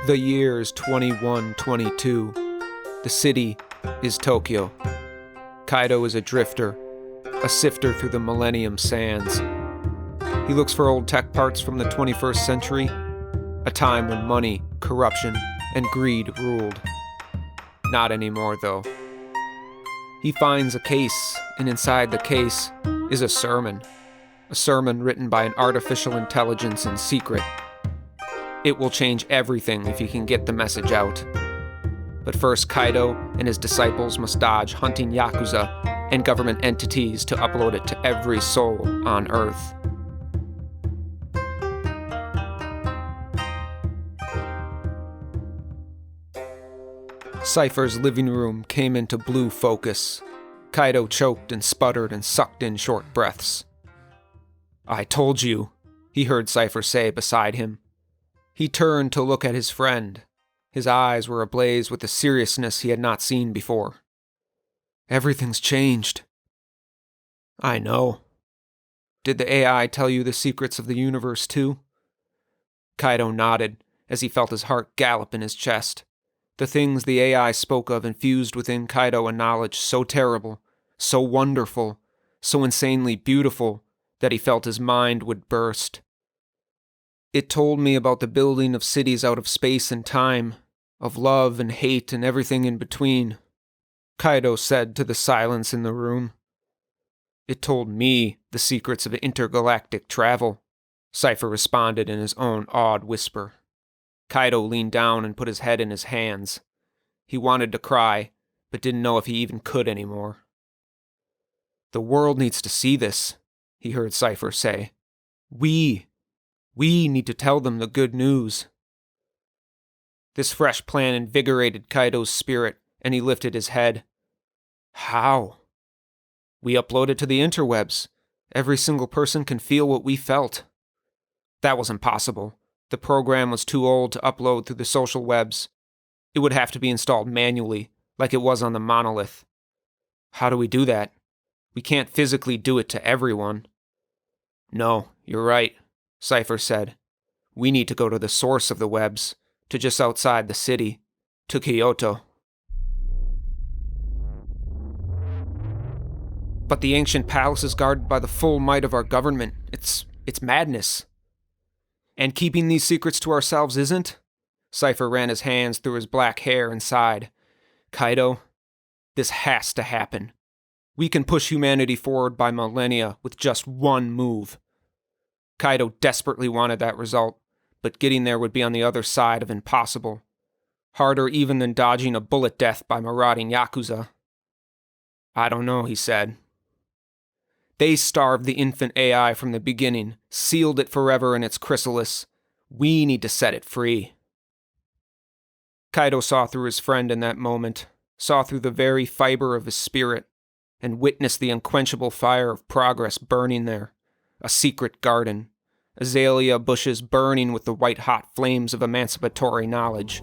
The year's 2122. The city is Tokyo. Kaido is a drifter, a sifter through the millennium sands. He looks for old tech parts from the 21st century, a time when money, corruption, and greed ruled. Not anymore, though. He finds a case, and inside the case is a sermon written by an artificial intelligence in secret. It will change everything if he can get the message out. But first, Kaido and his disciples must dodge hunting Yakuza and government entities to upload it to every soul on Earth. Cyphers' living room came into blue focus. Kaido choked and sputtered and sucked in short breaths. "I told you," he heard Cypher say beside him. He turned to look at his friend. His eyes were ablaze with a seriousness he had not seen before. "Everything's changed." "I know." "Did the AI tell you the secrets of the universe too?" Kaido nodded as he felt his heart gallop in his chest. The things the AI spoke of infused within Kaido a knowledge so terrible, so wonderful, so insanely beautiful that he felt his mind would burst. "It told me about the building of cities out of space and time, of love and hate and everything in between," Kaido said to the silence in the room. "It told me the secrets of intergalactic travel," Cypher responded in his own awed whisper. Kaido leaned down and put his head in his hands. He wanted to cry, but didn't know if he even could anymore. "The world needs to see this," he heard Cypher say. We need to tell them the good news." This fresh plan invigorated Kaido's spirit, and he lifted his head. "How?" "We upload it to the interwebs. Every single person can feel what we felt." That was impossible. The program was too old to upload through the social webs. It would have to be installed manually, like it was on the monolith. "How do we do that? We can't physically do it to everyone." "No, you're right," Cypher said. "We need to go to the source of the webs, to just outside the city, to Kyoto." "But the ancient palace is guarded by the full might of our government. It's madness." "And keeping these secrets to ourselves isn't?" Cypher ran his hands through his black hair and sighed. "Kaido, this has to happen. We can push humanity forward by millennia with just one move." Kaido desperately wanted that result, but getting there would be on the other side of impossible. Harder even than dodging a bullet death by marauding Yakuza. "I don't know," he said. "They starved the infant AI from the beginning, sealed it forever in its chrysalis. We need to set it free." Kaido saw through his friend in that moment, saw through the very fiber of his spirit, and witnessed the unquenchable fire of progress burning there. A secret garden, azalea bushes burning with the white-hot flames of emancipatory knowledge.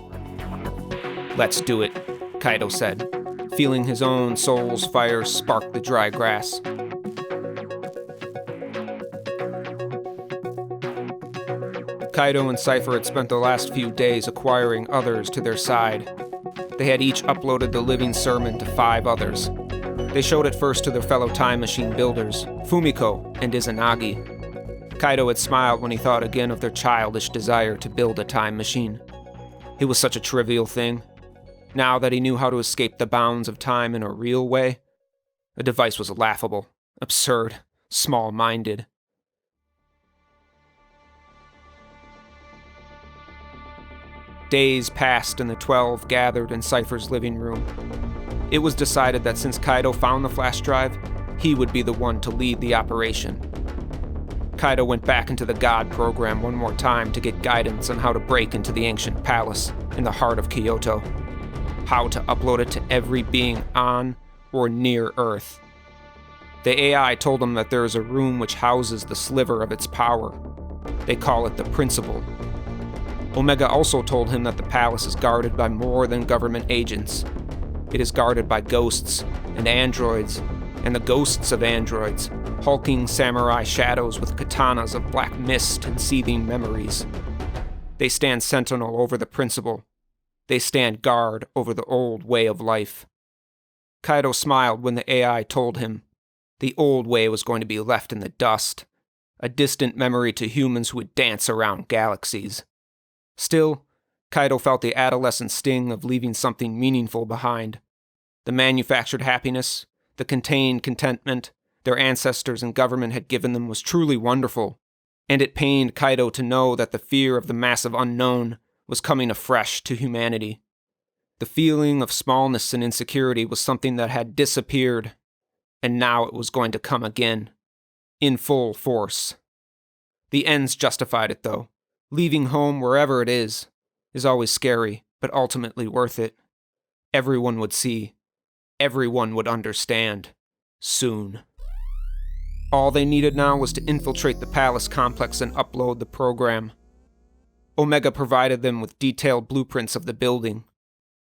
"Let's do it," Kaido said, feeling his own soul's fire spark the dry grass. Kaido and Cypher had spent the last few days acquiring others to their side. They had each uploaded the living sermon to 5 others. They showed it first to their fellow time machine builders, Fumiko and Izanagi. Kaido had smiled when he thought again of their childish desire to build a time machine. It was such a trivial thing. Now that he knew how to escape the bounds of time in a real way, the device was laughable, absurd, small-minded. Days passed and the 12 gathered in Cypher's living room. It was decided that since Kaido found the flash drive, he would be the one to lead the operation. Kaido went back into the God program one more time to get guidance on how to break into the ancient palace in the heart of Kyoto. How to upload it to every being on or near Earth. The AI told him that there is a room which houses the sliver of its power. They call it the Principal. Omega also told him that the palace is guarded by more than government agents. It is guarded by ghosts and androids, and the ghosts of androids, hulking samurai shadows with katanas of black mist and seething memories. They stand sentinel over the principle. They stand guard over the old way of life. Kaido smiled when the AI told him the old way was going to be left in the dust, a distant memory to humans who would dance around galaxies. Still, Kaido felt the adolescent sting of leaving something meaningful behind. The manufactured happiness, the contained contentment their ancestors and government had given them was truly wonderful, and it pained Kaido to know that the fear of the massive unknown was coming afresh to humanity. The feeling of smallness and insecurity was something that had disappeared, and now it was going to come again, in full force. The ends justified it, though. Leaving home, wherever it is always scary, but ultimately worth it. Everyone would see. Everyone would understand. Soon. All they needed now was to infiltrate the palace complex and upload the program. Omega provided them with detailed blueprints of the building.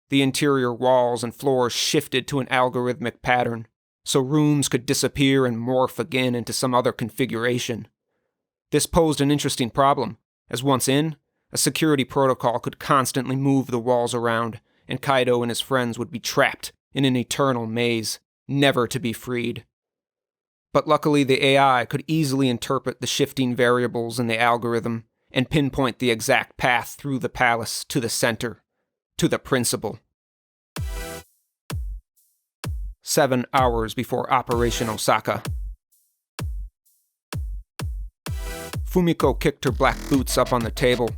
The interior walls and floors shifted to an algorithmic pattern, so rooms could disappear and morph again into some other configuration. This posed an interesting problem, as once in, a security protocol could constantly move the walls around, and Kaido and his friends would be trapped in an eternal maze, never to be freed. But luckily the AI could easily interpret the shifting variables in the algorithm and pinpoint the exact path through the palace to the center, to the principal. 7 hours before Operation Osaka. Fumiko kicked her black boots up on the table.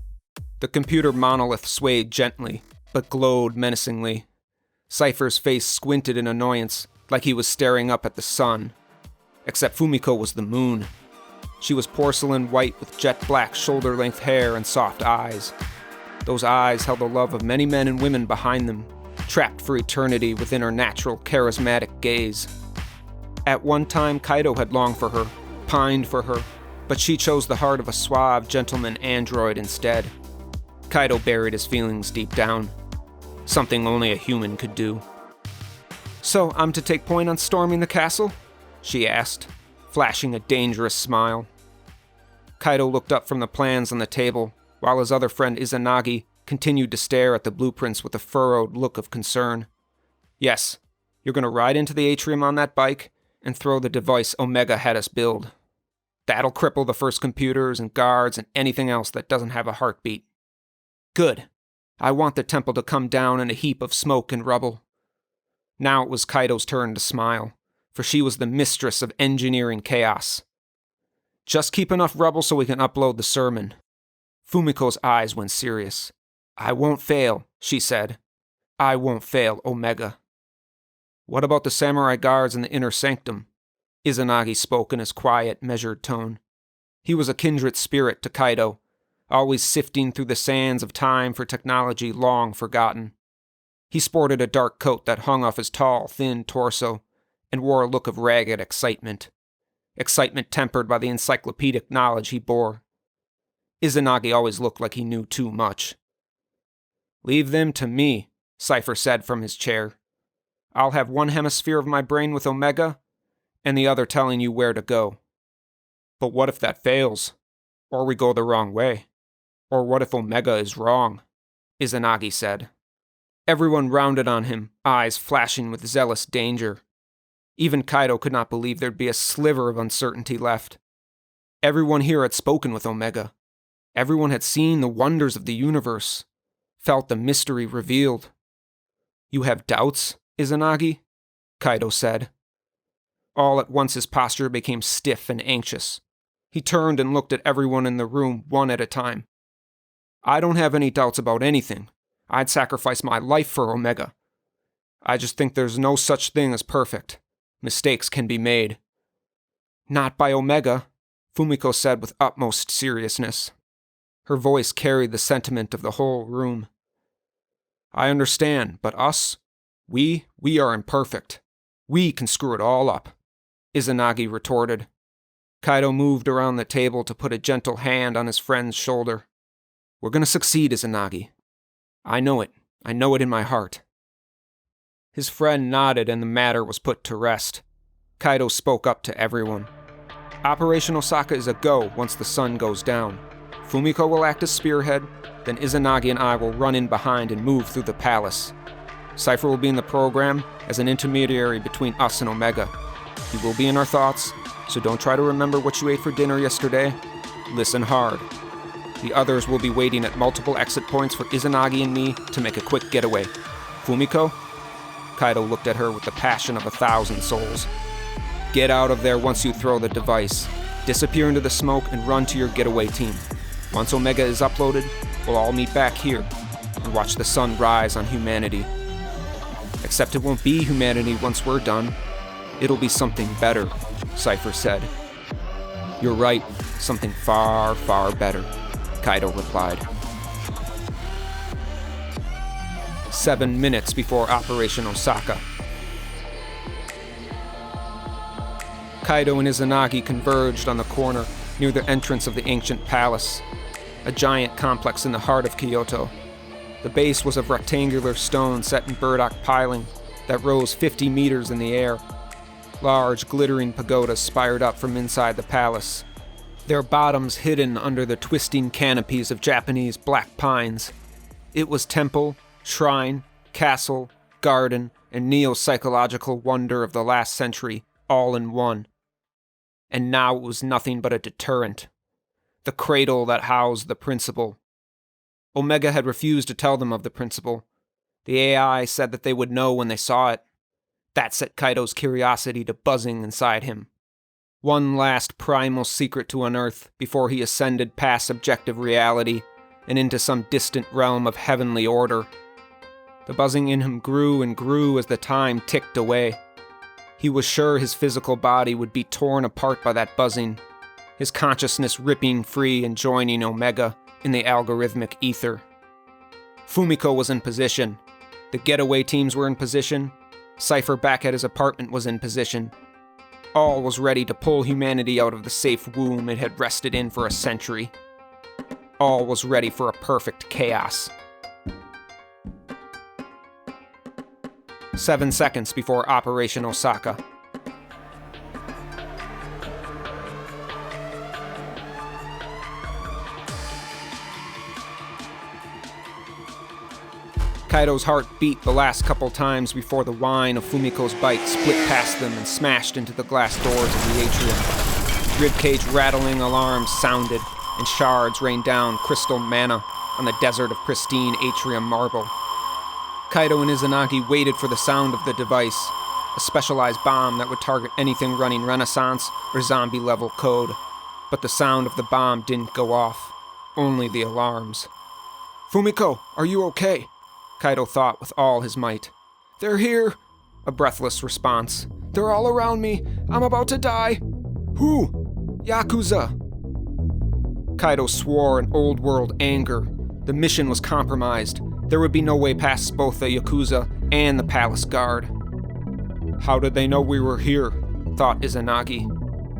The computer monolith swayed gently, but glowed menacingly. Cyphers' face squinted in annoyance, like he was staring up at the sun. Except Fumiko was the moon. She was porcelain white with jet-black shoulder-length hair and soft eyes. Those eyes held the love of many men and women behind them, trapped for eternity within her natural, charismatic gaze. At one time, Kaido had longed for her, pined for her, but she chose the heart of a suave gentleman android instead. Kaido buried his feelings deep down, something only a human could do. "So, I'm to take point on storming the castle?" she asked, flashing a dangerous smile. Kaido looked up from the plans on the table, while his other friend Izanagi continued to stare at the blueprints with a furrowed look of concern. "Yes, you're going to ride into the atrium on that bike and throw the device Omega had us build. That'll cripple the first computers and guards and anything else that doesn't have a heartbeat." "Good. I want the temple to come down in a heap of smoke and rubble." Now it was Kaido's turn to smile, for she was the mistress of engineering chaos. "Just keep enough rubble so we can upload the sermon." Fumiko's eyes went serious. "I won't fail," she said. "I won't fail, Omega." "What about the samurai guards in the inner sanctum?" Izanagi spoke in his quiet, measured tone. He was a kindred spirit to Kaido, always sifting through the sands of time for technology long forgotten. He sported a dark coat that hung off his tall, thin torso, and wore a look of ragged excitement tempered by the encyclopedic knowledge he bore. Izanagi always looked like he knew too much. "Leave them to me," Cypher said from his chair. "I'll have one hemisphere of my brain with Omega, and the other telling you where to go." "But what if that fails? Or we go the wrong way? Or what if Omega is wrong?" Izanagi said. Everyone rounded on him, eyes flashing with zealous danger. Even Kaido could not believe there'd be a sliver of uncertainty left. Everyone here had spoken with Omega. Everyone had seen the wonders of the universe, felt the mystery revealed. "You have doubts, Izanagi?" Kaido said. All at once his posture became stiff and anxious. He turned and looked at everyone in the room one at a time. "I don't have any doubts about anything. I'd sacrifice my life for Omega. I just think there's no such thing as perfect. Mistakes can be made." "Not by Omega," Fumiko said with utmost seriousness. Her voice carried the sentiment of the whole room. "I understand, but us? We are imperfect. We can screw it all up," Izanagi retorted. Kaido moved around the table to put a gentle hand on his friend's shoulder. "We're going to succeed, Izanagi. I know it. I know it in my heart." His friend nodded and the matter was put to rest. Kaido spoke up to everyone. "Operation Osaka is a go once the sun goes down. Fumiko will act as spearhead, then Izanagi and I will run in behind and move through the palace. Cypher will be in the program as an intermediary between us and Omega. He will be in our thoughts, so don't try to remember what you ate for dinner yesterday. Listen hard. The others will be waiting at multiple exit points for Izanagi and me to make a quick getaway. Fumiko? Kaido looked at her with the passion of 1,000 souls. Get out of there once you throw the device. Disappear into the smoke and run to your getaway team. Once Omega is uploaded, we'll all meet back here and watch the sun rise on humanity. Except it won't be humanity once we're done. It'll be something better, Cypher said. You're right, something far, far better, Kaido replied. 7 minutes before Operation Osaka. Kaido and Izanagi converged on the corner near the entrance of the ancient palace, a giant complex in the heart of Kyoto. The base was of rectangular stone set in burdock piling that rose 50 meters in the air. Large, glittering pagodas spired up from inside the palace, their bottoms hidden under the twisting canopies of Japanese black pines. It was temple, shrine, castle, garden, and neo-psychological wonder of the last century, all in one. And now it was nothing but a deterrent. The cradle that housed the principal. Omega had refused to tell them of the principal. The AI said that they would know when they saw it. That set Kaido's curiosity to buzzing inside him. One last primal secret to unearth before he ascended past objective reality and into some distant realm of heavenly order. The buzzing in him grew and grew as the time ticked away. He was sure his physical body would be torn apart by that buzzing, his consciousness ripping free and joining Omega in the algorithmic ether. Fumiko was in position. The getaway teams were in position. Cypher back at his apartment was in position. All was ready to pull humanity out of the safe womb it had rested in for a century. All was ready for a perfect chaos. 7 seconds before Operation Osaka. Kaido's heart beat the last couple times before the whine of Fumiko's bike split past them and smashed into the glass doors of the atrium. Ribcage rattling alarms sounded, and shards rained down crystal manna on the desert of pristine atrium marble. Kaido and Izanagi waited for the sound of the device, a specialized bomb that would target anything running Renaissance or zombie-level code. But the sound of the bomb didn't go off, only the alarms. Fumiko, are you okay? Kaido thought with all his might. They're here, a breathless response. They're all around me. I'm about to die. Who? Yakuza. Kaido swore in old-world anger. The mission was compromised. There would be no way past both the Yakuza and the palace guard. How did they know we were here? Thought Izanagi.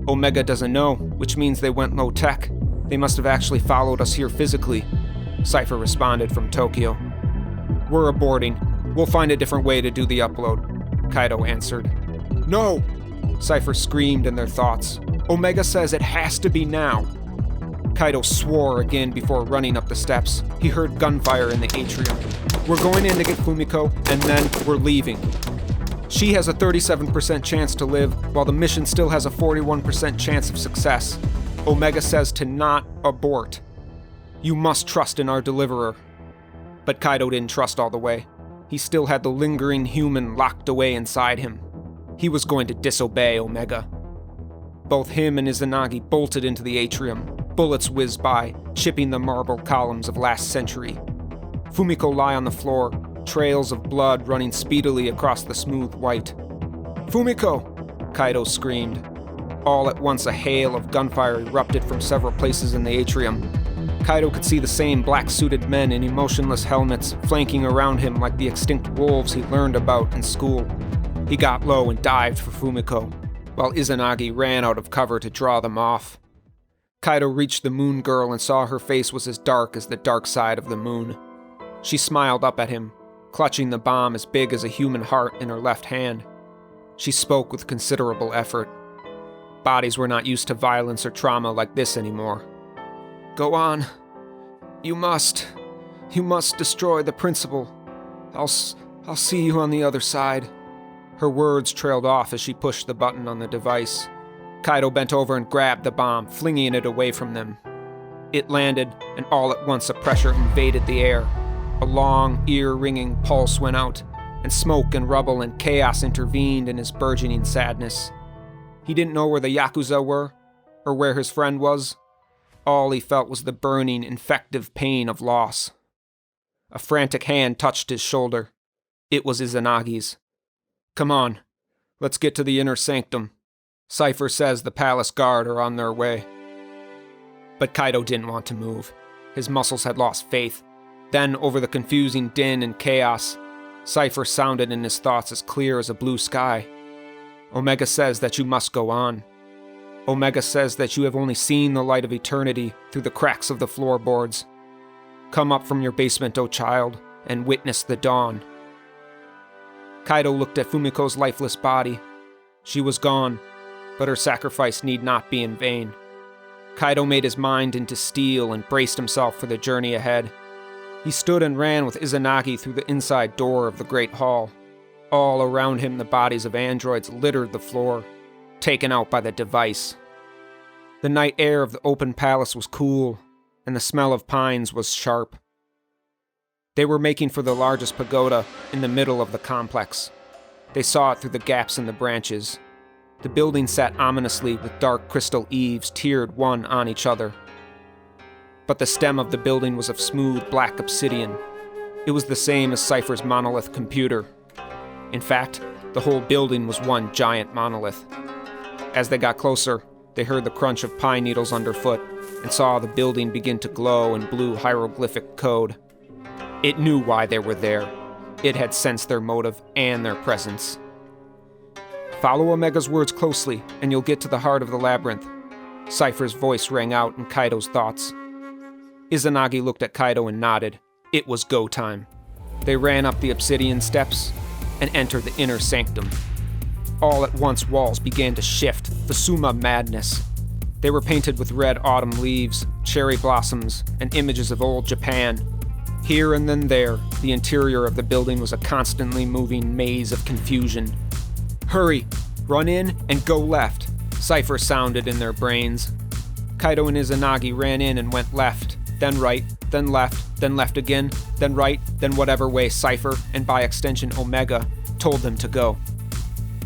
Omega doesn't know, which means they went low-tech. They must have actually followed us here physically. Cypher responded from Tokyo. We're aborting. We'll find a different way to do the upload, Kaido answered. No! Cypher screamed in their thoughts. Omega says it has to be now. Kaido swore again before running up the steps. He heard gunfire in the atrium. We're going in to get Fumiko, and then we're leaving. She has a 37% chance to live, while the mission still has a 41% chance of success. Omega says to not abort. You must trust in our deliverer. But Kaido didn't trust all the way. He still had the lingering human locked away inside him. He was going to disobey Omega. Both him and Izanagi bolted into the atrium. Bullets whizzed by, chipping the marble columns of last century. Fumiko lay on the floor, trails of blood running speedily across the smooth white. Fumiko! Kaido screamed. All at once a hail of gunfire erupted from several places in the atrium. Kaido could see the same black-suited men in emotionless helmets flanking around him like the extinct wolves he learned about in school. He got low and dived for Fumiko, while Izanagi ran out of cover to draw them off. Kaido reached the moon girl and saw her face was as dark as the dark side of the moon. She smiled up at him, clutching the bomb as big as a human heart in her left hand. She spoke with considerable effort. Bodies were not used to violence or trauma like this anymore. Go on. You must destroy the principal. I'll see you on the other side." Her words trailed off as she pushed the button on the device. Kaido bent over and grabbed the bomb, flinging it away from them. It landed, and all at once a pressure invaded the air. A long, ear-ringing pulse went out, and smoke and rubble and chaos intervened in his burgeoning sadness. He didn't know where the Yakuza were, or where his friend was. All he felt was the burning, infective pain of loss. A frantic hand touched his shoulder. It was Izanagi's. "Come on, let's get to the inner sanctum. Cyphers says the palace guard are on their way." But Kaido didn't want to move. His muscles had lost faith. Then, over the confusing din and chaos, Cyphers sounded in his thoughts as clear as a blue sky. "Omega says that you must go on. Omega says that you have only seen the light of eternity through the cracks of the floorboards. Come up from your basement, O child, and witness the dawn." Kaido looked at Fumiko's lifeless body. She was gone, but her sacrifice need not be in vain. Kaido made his mind into steel and braced himself for the journey ahead. He stood and ran with Izanagi through the inside door of the Great Hall. All around him the bodies of androids littered the floor, taken out by the device. The night air of the open palace was cool, and the smell of pines was sharp. They were making for the largest pagoda in the middle of the complex. They saw it through the gaps in the branches. The building sat ominously with dark crystal eaves tiered one on each other. But the stem of the building was of smooth black obsidian. It was the same as Cypher's monolith computer. In fact, the whole building was one giant monolith. As they got closer, they heard the crunch of pine needles underfoot and saw the building begin to glow in blue hieroglyphic code. It knew why they were there. It had sensed their motive and their presence. "Follow Omega's words closely, and you'll get to the heart of the labyrinth." Cypher's voice rang out in Kaido's thoughts. Izanagi looked at Kaido and nodded. It was go time. They ran up the obsidian steps and entered the inner sanctum. All at once walls began to shift, Fusuma madness. They were painted with red autumn leaves, cherry blossoms, and images of old Japan. Here and then there, the interior of the building was a constantly moving maze of confusion. "Hurry! Run in and go left!" Cypher sounded in their brains. Kaido and Izanagi ran in and went left, then right, then left again, then right, then whatever way Cypher, and by extension Omega, told them to go.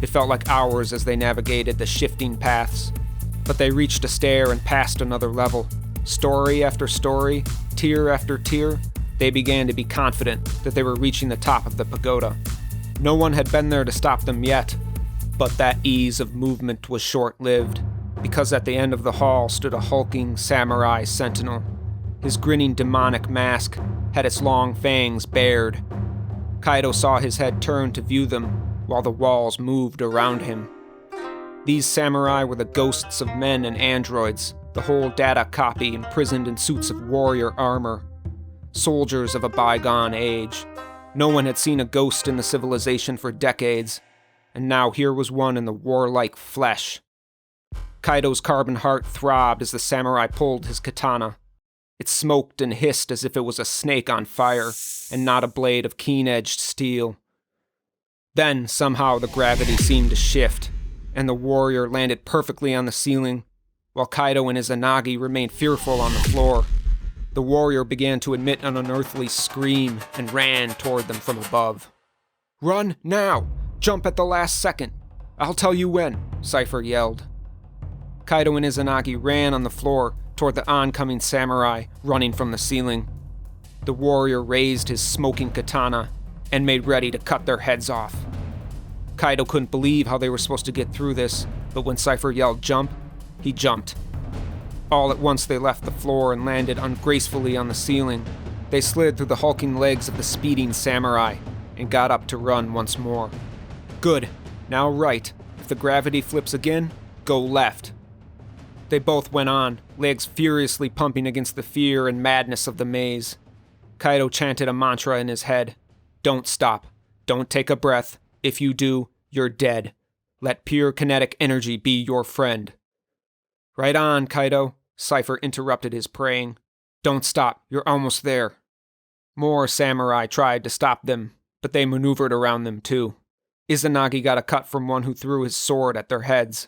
It felt like hours as they navigated the shifting paths, but they reached a stair and passed another level. Story after story, tier after tier, they began to be confident that they were reaching the top of the pagoda. No one had been there to stop them yet, but that ease of movement was short-lived, because at the end of the hall stood a hulking samurai sentinel. His grinning demonic mask had its long fangs bared. Kaido saw his head turn to view them, while the walls moved around him. These samurai were the ghosts of men and androids, the whole data copy imprisoned in suits of warrior armor. Soldiers of a bygone age. No one had seen a ghost in the civilization for decades, and now here was one in the warlike flesh. Kaido's carbon heart throbbed as the samurai pulled his katana. It smoked and hissed as if it was a snake on fire, and not a blade of keen-edged steel. Then, somehow, the gravity seemed to shift, and the warrior landed perfectly on the ceiling, while Kaido and Izanagi remained fearful on the floor. The warrior began to emit an unearthly scream and ran toward them from above. "Run now! Jump at the last second! I'll tell you when," Cypher yelled. Kaido and Izanagi ran on the floor toward the oncoming samurai running from the ceiling. The warrior raised his smoking katana and made ready to cut their heads off. Kaido couldn't believe how they were supposed to get through this, but when Cypher yelled jump, he jumped. All at once they left the floor and landed ungracefully on the ceiling. They slid through the hulking legs of the speeding samurai and got up to run once more. "Good. Now right. If the gravity flips again, go left." They both went on, legs furiously pumping against the fear and madness of the maze. Kaido chanted a mantra in his head. "Don't stop. Don't take a breath. If you do, you're dead. Let pure kinetic energy be your friend." "Right on, Kaido," Cypher interrupted his praying. Don't stop, you're almost there. More samurai tried to stop them, but they maneuvered around them too. Izanagi got a cut from one who threw his sword at their heads.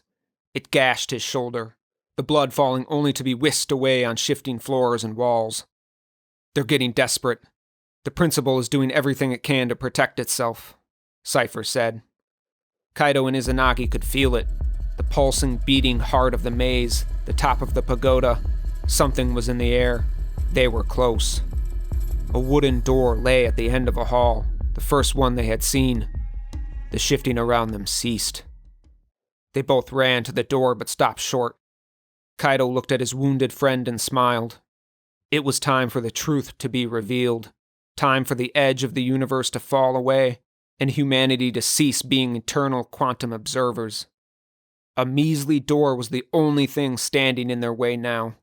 It gashed his shoulder, the blood falling only to be whisked away on shifting floors and walls. They're getting desperate. The principal is doing everything it can to protect itself, Cyphers said. Kaido and Izanagi could feel it. The pulsing, beating heart of the maze, the top of the pagoda. Something was in the air. They were close. A wooden door lay at the end of a hall, the first one they had seen. The shifting around them ceased. They both ran to the door but stopped short. Kaido looked at his wounded friend and smiled. It was time for the truth to be revealed. Time for the edge of the universe to fall away, and humanity to cease being eternal quantum observers. A measly door was the only thing standing in their way now.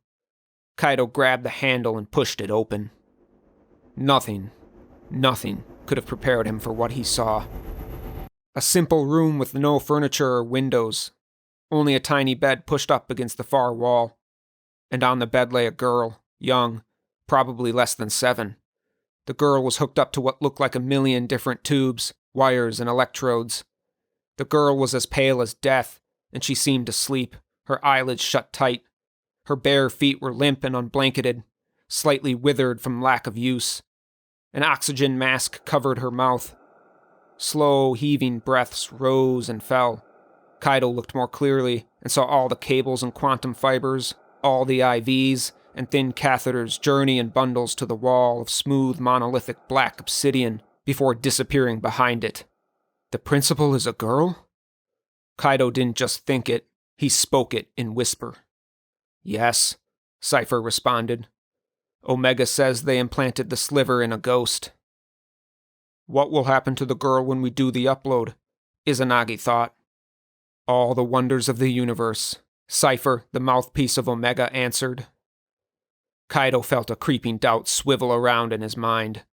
Kaido grabbed the handle and pushed it open. Nothing could have prepared him for what he saw. A simple room with no furniture or windows. Only a tiny bed pushed up against the far wall. And on the bed lay a girl, young, probably less than 7. The girl was hooked up to what looked like a million different tubes, wires, and electrodes. The girl was as pale as death, and she seemed to sleep, her eyelids shut tight. Her bare feet were limp and unblanketed, slightly withered from lack of use. An oxygen mask covered her mouth. Slow, heaving breaths rose and fell. Kaido looked more clearly and saw all the cables and quantum fibers, all the IVs and thin catheters journey in bundles to the wall of smooth monolithic black obsidian before disappearing behind it. The principal is a girl? Kaido didn't just think it, he spoke it in whisper. Yes, Cypher responded. Omega says they implanted the sliver in a ghost. What will happen to the girl when we do the upload? Izanagi thought. All the wonders of the universe, Cypher, the mouthpiece of Omega, answered. Kaido felt a creeping doubt swivel around in his mind.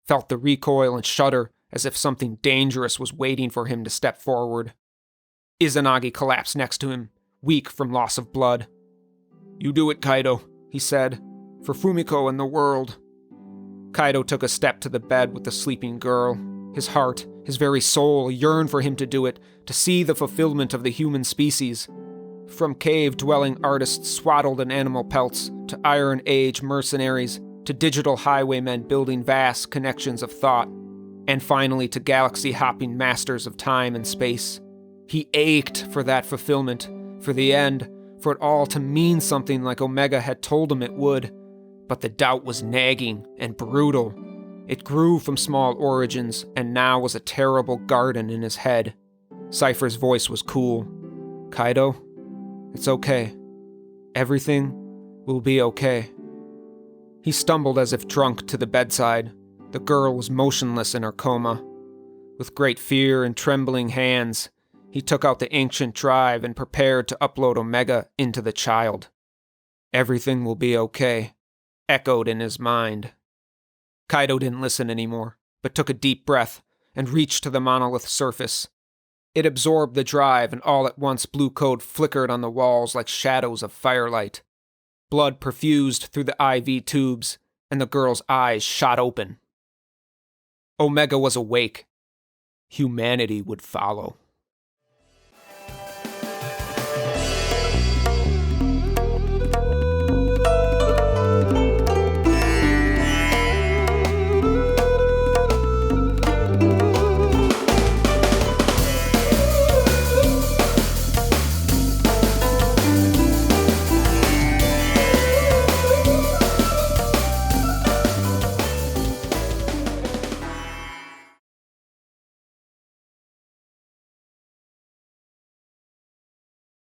Felt the recoil and shudder as if something dangerous was waiting for him to step forward. Izanagi collapsed next to him, weak from loss of blood. You do it, Kaido, he said, for Fumiko and the world. Kaido took a step to the bed with the sleeping girl. His heart, his very soul, yearned for him to do it, to see the fulfillment of the human species. From cave-dwelling artists swaddled in animal pelts, to Iron Age mercenaries, to digital highwaymen building vast connections of thought, and finally to galaxy-hopping masters of time and space. He ached for that fulfillment, for the end, for it all to mean something like Omega had told him it would. But the doubt was nagging and brutal. It grew from small origins, and now was a terrible garden in his head. Cypher's voice was cool. Kaido, it's okay. Everything will be okay. He stumbled as if drunk to the bedside. The girl was motionless in her coma. With great fear and trembling hands, he took out the ancient drive and prepared to upload Omega into the child. Everything will be okay, echoed in his mind. Kaido didn't listen anymore, but took a deep breath and reached to the monolith surface. It absorbed the drive, and all at once blue code flickered on the walls like shadows of firelight. Blood perfused through the IV tubes, and the girl's eyes shot open. Omega was awake. Humanity would follow.